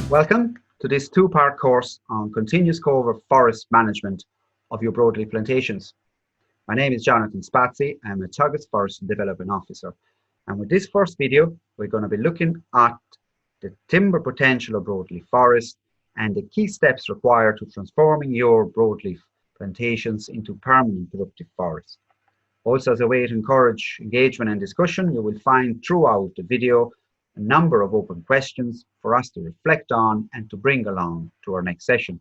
Welcome to this two-part course on continuous cover forest management of your broadleaf plantations. My name is Jonathan Spazzi. I'm a Teagasc Forestry Development Officer. And with this first video, we're going to be looking at the timber potential of broadleaf forest and the key steps required to transforming your broadleaf plantations into permanent productive forests. Also, as a way to encourage engagement and discussion, you will find throughout the video a number of open questions for us to reflect on and to bring along to our next session.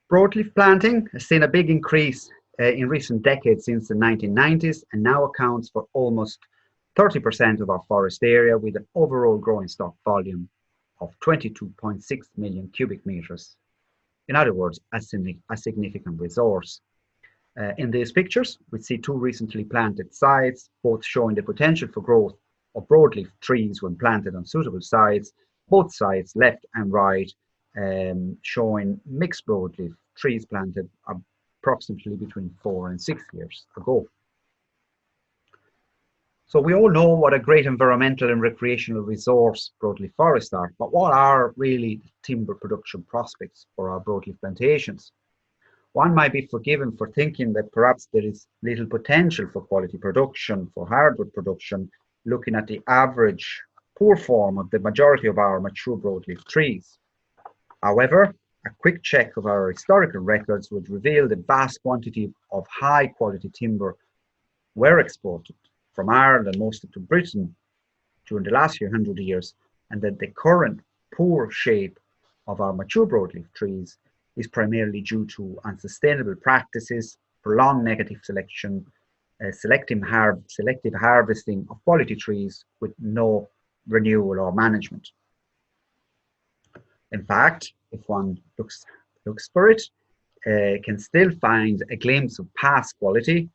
Broadleaf planting has seen a big increase in recent decades since the 1990s and now accounts for almost 30% of our forest area, with an overall growing stock volume of 22.6 million cubic meters. In other words, a significant resource. In these pictures, we see two recently planted sites, both showing the potential for growth of broadleaf trees when planted on suitable sites. Both sites, left and right, showing mixed broadleaf trees planted approximately between 4 and 6 years ago. So we all know what a great environmental and recreational resource broadleaf forests are, but what are really the timber production prospects for our broadleaf plantations? One might be forgiven for thinking that perhaps there is little potential for quality production, for hardwood production, looking at the average poor form of the majority of our mature broadleaf trees. However, a quick check of our historical records would reveal the vast quantity of high quality timber were exported from Ireland and mostly to Britain during the last few hundred years, and that the current poor shape of our mature broadleaf trees is primarily due to unsustainable practices, prolonged negative selection, selective harvesting of quality trees with no renewal or management. In fact, if one looks for it, can still find a glimpse of past quality,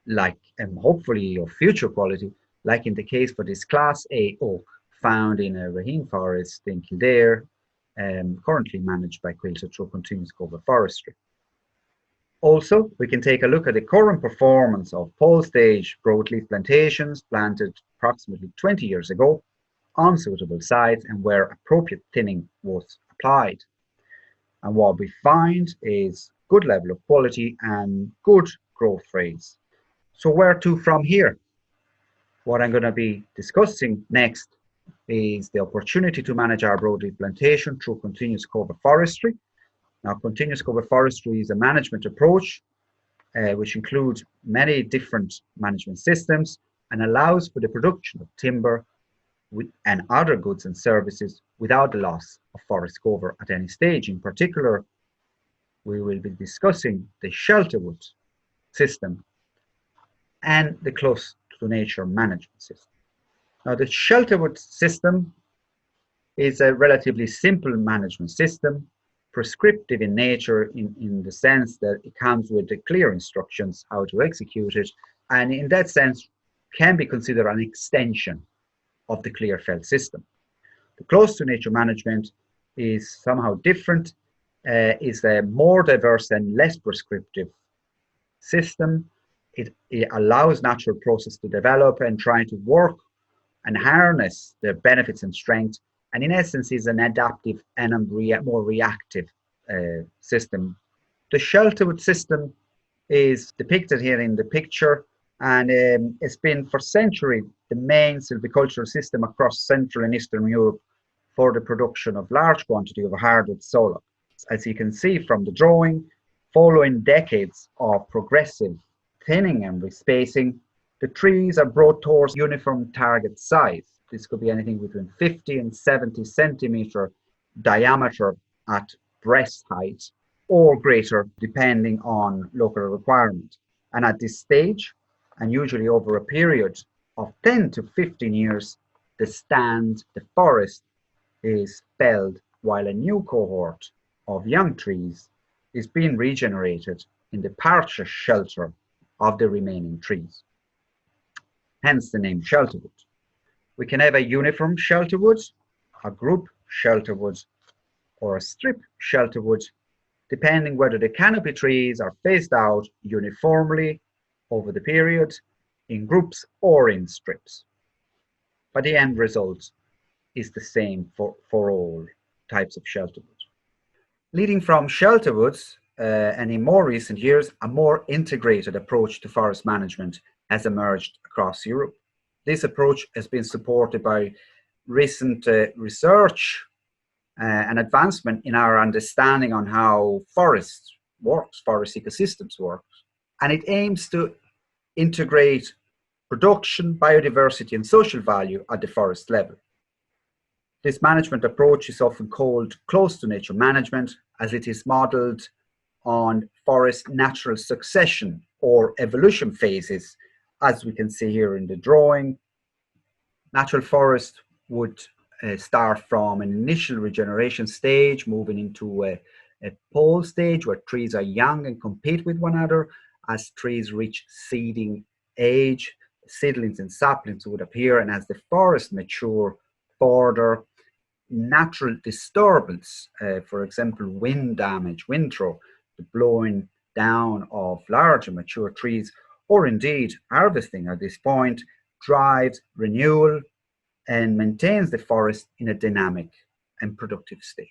like and hopefully of future quality, like in the case for this Class A oak found in a Raheen forest in Kildare, currently managed by Quilter through Continuous Cover Forestry. Also, we can take a look at the current performance of pole stage broadleaf plantations planted approximately 20 years ago on suitable sites and where appropriate thinning was applied. And what we find is good level of quality and good growth rates. So where to from here? What I'm going to be discussing next is the opportunity to manage our broadleaf plantation through continuous cover forestry. Now, continuous cover forestry is a management approach which includes many different management systems and allows for the production of timber and other goods and services without the loss of forest cover at any stage. In particular, we will be discussing the shelterwood system and the close to nature management system. Now, the shelterwood system is a relatively simple management system, prescriptive in nature in the sense that it comes with the clear instructions how to execute it, and in that sense can be considered an extension of the clear felt system. The close to nature management is somehow different, is a more diverse and less prescriptive system. It allows natural process to develop and try to work and harness their benefits and strengths, and in essence is an adaptive and a more reactive system. The shelterwood system is depicted here in the picture, and it's been for centuries the main silvicultural system across Central and Eastern Europe for the production of large quantity of hardwood sawlog. As you can see from the drawing, following decades of progressive thinning and respacing, the trees are brought towards uniform target size. This could be anything between 50 and 70 centimeter diameter at breast height or greater, depending on local requirement. And at this stage, and usually over a period of 10 to 15 years, the forest is felled while a new cohort of young trees is being regenerated in the partial shelter of the remaining trees. Hence the name shelterwood. We can have a uniform shelterwood, a group shelterwood, or a strip shelterwood, depending whether the canopy trees are phased out uniformly over the period, in groups or in strips. But the end result is the same for all types of shelter wood. Leading from shelter woods, and in more recent years, a more integrated approach to forest management has emerged across Europe. This approach has been supported by recent research and advancement in our understanding on how forest works, forest ecosystems work, and it aims to integrate production, biodiversity, and social value at the forest level. This management approach is often called close to nature management, as it is modeled on forest natural succession or evolution phases, as we can see here in the drawing. Natural forest would start from an initial regeneration stage, moving into a pole stage where trees are young and compete with one another. As trees reach seeding age, seedlings and saplings would appear, and as the forest mature further, natural disturbance, for example, wind damage, wind throw, the blowing down of large and mature trees, or indeed harvesting at this point, drives renewal and maintains the forest in a dynamic and productive state.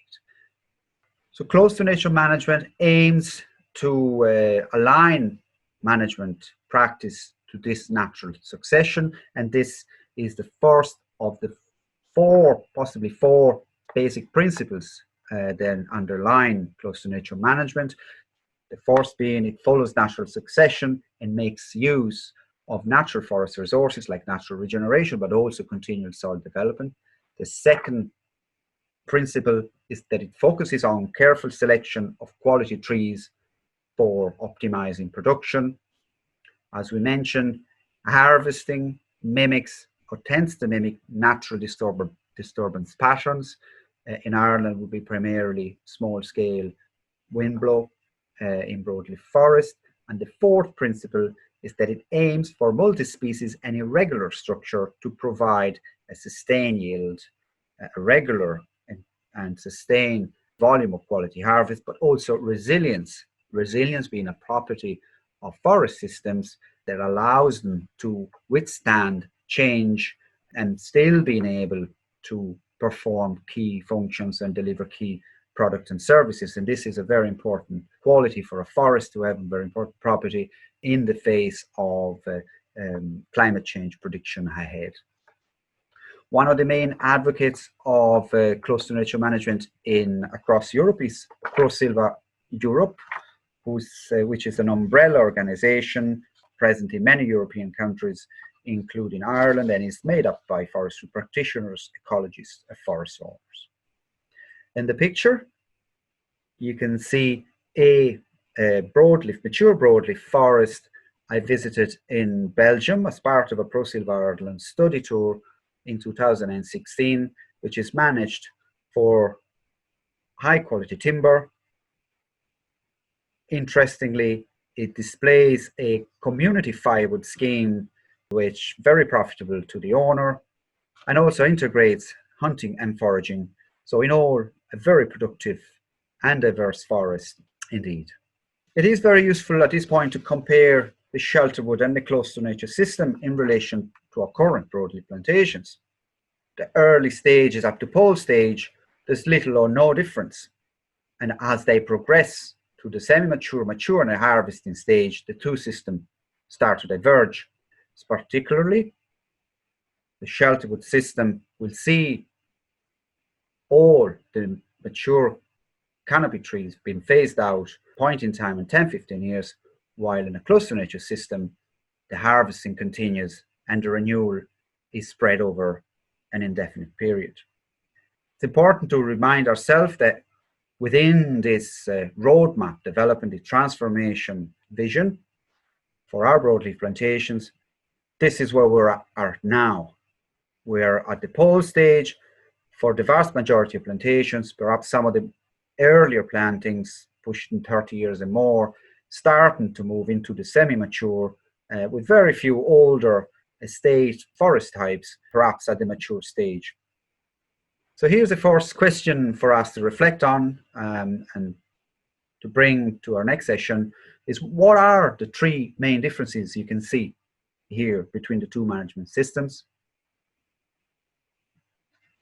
So close to nature management aims to align management practice to this natural succession, and this is the first of the possibly four basic principles then underline close to nature management. The first being it follows natural succession and makes use of natural forest resources like natural regeneration, but also continual soil development. The second principle is that it focuses on careful selection of quality trees for optimizing production. As we mentioned, harvesting mimics or tends to mimic natural disturbance patterns. In Ireland would be primarily small-scale windblow in broadleaf forest. And the fourth principle is that it aims for multi-species and irregular structure to provide a sustained yield, a regular and sustained volume of quality harvest, but also resilience. Resilience being a property of forest systems that allows them to withstand change and still being able to perform key functions and deliver key products and services. And this is a very important quality for a forest to have, a very important property in the face of climate change prediction ahead. One of the main advocates of close to nature management across Europe is ProSilva Europe, which is an umbrella organization present in many European countries, including Ireland, and is made up by forestry practitioners, ecologists, and forest owners. In the picture, you can see a mature broadleaf forest I visited in Belgium as part of a ProSilva Ireland study tour in 2016, which is managed for high quality timber. Interestingly, it displays a community firewood scheme, which is very profitable to the owner, and also integrates hunting and foraging. So in all, a very productive and diverse forest indeed. It is very useful at this point to compare the shelterwood and the close to nature system in relation to our current broadleaf plantations. The early stages up to pole stage, there's little or no difference. And as they progress to the semi-mature, mature and a harvesting stage, the two systems start to diverge. It's particularly the shelterwood system will see all the mature canopy trees being phased out point in time in 10-15 years, while in a close to nature system, the harvesting continues and the renewal is spread over an indefinite period. It's important to remind ourselves that within this roadmap developing the transformation vision for our broadleaf plantations, this is where we're at now. We're at the pole stage for the vast majority of plantations, perhaps some of the earlier plantings pushing 30 years and more, starting to move into the semi-mature with very few older estate forest types, perhaps at the mature stage. So here's the first question for us to reflect on and to bring to our next session is, what are the three main differences you can see here between the two management systems?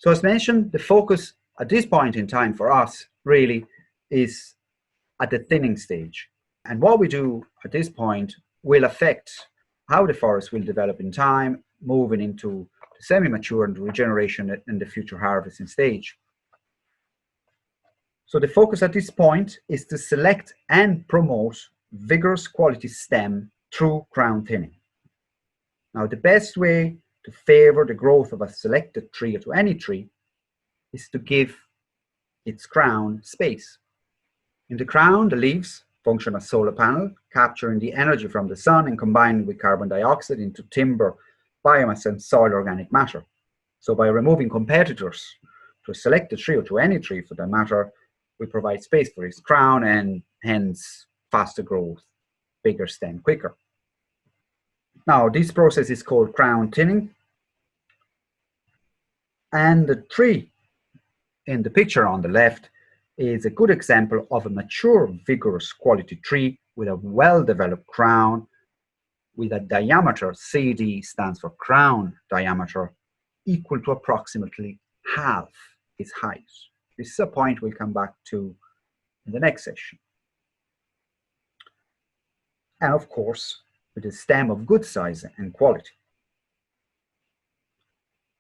So as mentioned, the focus at this point in time for us really is at the thinning stage. And what we do at this point will affect how the forest will develop in time, moving into the semi-mature and regeneration and the future harvesting stage. So the focus at this point is to select and promote vigorous quality stem through crown thinning. Now, the best way to favor the growth of a selected tree or to any tree is to give its crown space. In the crown, the leaves function as solar panel, capturing the energy from the sun and combining with carbon dioxide into timber, biomass and soil organic matter. So by removing competitors to a selected tree or to any tree for that matter, we provide space for its crown and hence faster growth, bigger stem quicker. Now, this process is called crown thinning. And the tree in the picture on the left is a good example of a mature, vigorous quality tree with a well-developed crown with a diameter, CD stands for crown diameter, equal to approximately half its height. This is a point we'll come back to in the next session. And of course, with a stem of good size and quality.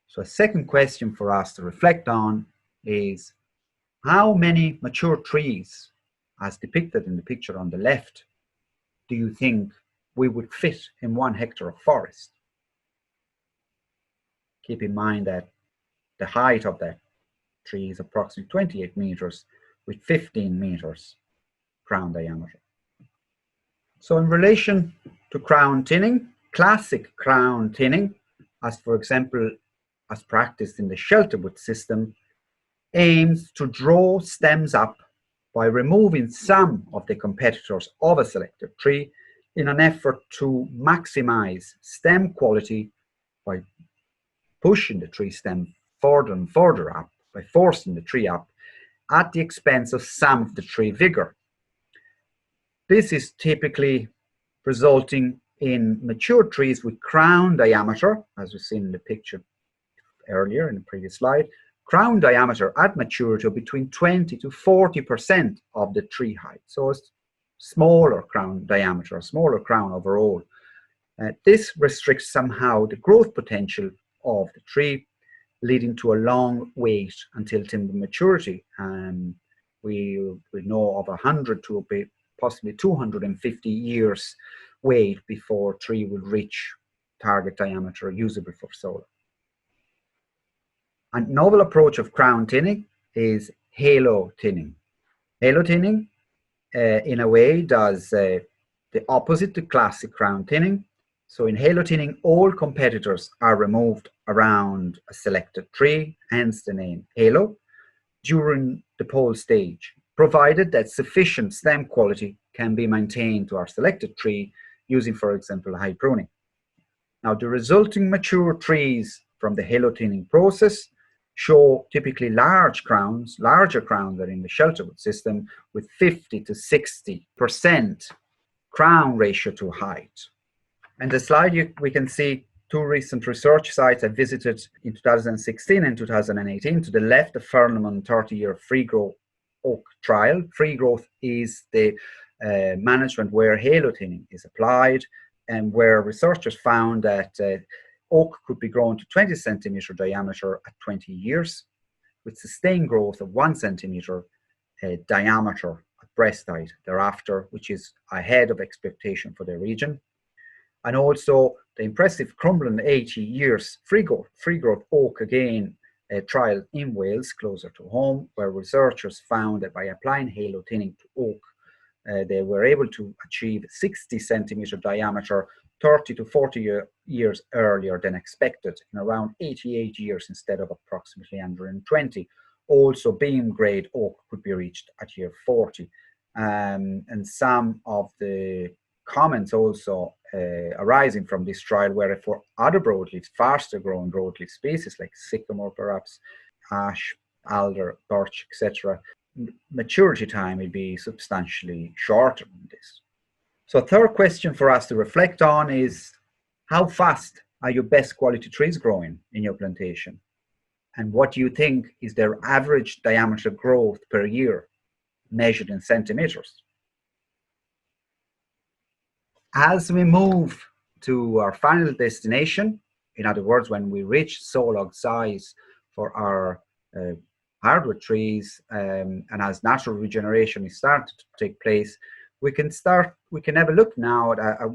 So a second question for us to reflect on is, how many mature trees, as depicted in the picture on the left, do you think we would fit in 1 hectare of forest? Keep in mind that the height of that tree is approximately 28 meters with 15 meters crown diameter. So in relation to crown thinning, classic crown thinning, as for example, as practiced in the shelterwood system, aims to draw stems up by removing some of the competitors of a selected tree in an effort to maximize stem quality by pushing the tree stem further and further up, by forcing the tree up at the expense of some of the tree vigor. This is typically resulting in mature trees with crown diameter, as we've seen in the picture earlier in the previous slide, crown diameter at maturity of between 20 to 40% of the tree height. So a smaller crown diameter, a smaller crown overall. This restricts somehow the growth potential of the tree, leading to a long wait until timber maturity. And we know of 100 to possibly 250 years wait before a tree will reach target diameter usable for solar. A novel approach of crown thinning is halo thinning. Halo thinning, in a way, does the opposite to classic crown thinning. So in halo thinning, all competitors are removed around a selected tree, hence the name halo, during the pole stage, provided that sufficient stem quality can be maintained to our selected tree using, for example, high pruning. Now, the resulting mature trees from the halo thinning process show typically larger crowns than in the shelterwood system, with 50 to 60% crown ratio to height. And the slide we can see 2 recent research sites I visited in 2016 and 2018. To the left, the Fernerman 30-year free growth oak trial. Free growth is the management where halo thinning is applied, and where researchers found that oak could be grown to 20 centimeter diameter at 20 years, with sustained growth of 1 centimeter diameter at breast height thereafter, which is ahead of expectation for the region. And also the impressive Crumlin 80 years free growth oak again trial in Wales, closer to home, where researchers found that by applying halo thinning to oak, they were able to achieve 60 centimeter diameter 30 to 40 years earlier than expected, in around 88 years instead of approximately 120. Also, beam grade oak could be reached at year 40. And some of the comments also arising from this trial were for other broadleaf, faster growing broadleaf species like sycamore perhaps, ash, alder, birch, etc. Maturity time will be substantially shorter than this. So a third question for us to reflect on is, how fast are your best quality trees growing in your plantation? And what do you think is their average diameter growth per year, measured in centimeters? As we move to our final destination, in other words, when we reach saw log size for our hardwood trees, and as natural regeneration is starting to take place, we can have a look now at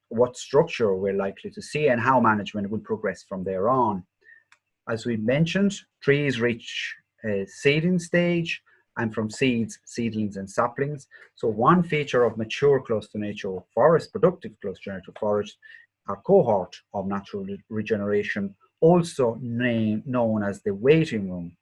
what structure we're likely to see and how management will progress from there on. As we mentioned, trees reach a seeding stage, and from seeds, seedlings and saplings. So one feature of mature close to nature forest, productive close to nature forest, our cohort of natural regeneration, also known as the waiting room,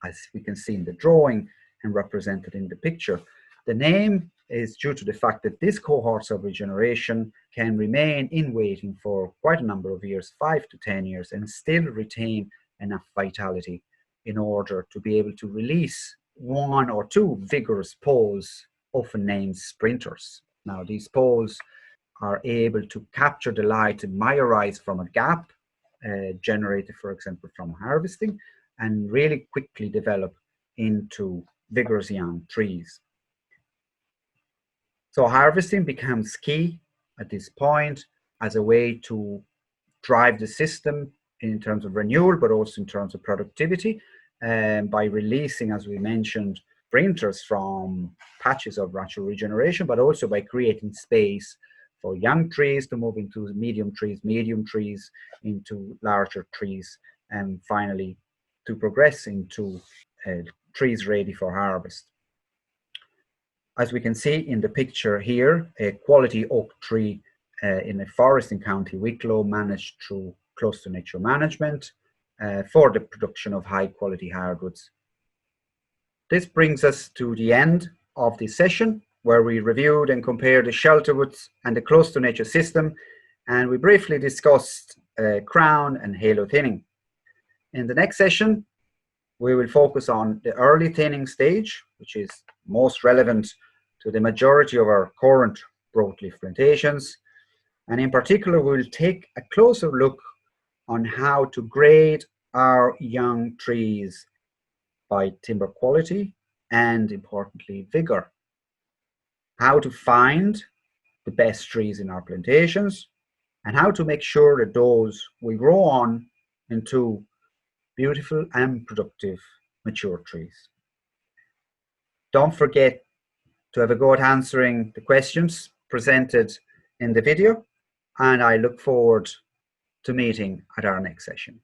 as we can see in the drawing and represented in the picture. The name is due to the fact that this cohort of regeneration can remain in waiting for quite a number of years, 5 to 10 years, and still retain enough vitality in order to be able to release one or two vigorous poles, often named sprinters. Now, these poles are able to capture the light that might arise from a gap generated, for example, from harvesting, and really quickly develop into vigorous young trees. So harvesting becomes key at this point as a way to drive the system in terms of renewal, but also in terms of productivity, by releasing, as we mentioned, sprinters from patches of natural regeneration, but also by creating space for young trees to move into medium trees into larger trees, and finally to progress into trees ready for harvest. As we can see in the picture here, a quality oak tree in a forest in County Wicklow, managed through close to nature management for the production of high quality hardwoods. This brings us to the end of this session, where we reviewed and compared the shelterwoods and the close to nature system, and we briefly discussed crown and halo thinning. In the next session, we will focus on the early thinning stage, which is most relevant to the majority of our current broadleaf plantations. And in particular, we'll take a closer look on how to grade our young trees by timber quality and, importantly, vigor. How to find the best trees in our plantations, and how to make sure that those will grow on into beautiful and productive mature trees. Don't forget to have a go at answering the questions presented in the video, and I look forward to meeting at our next session.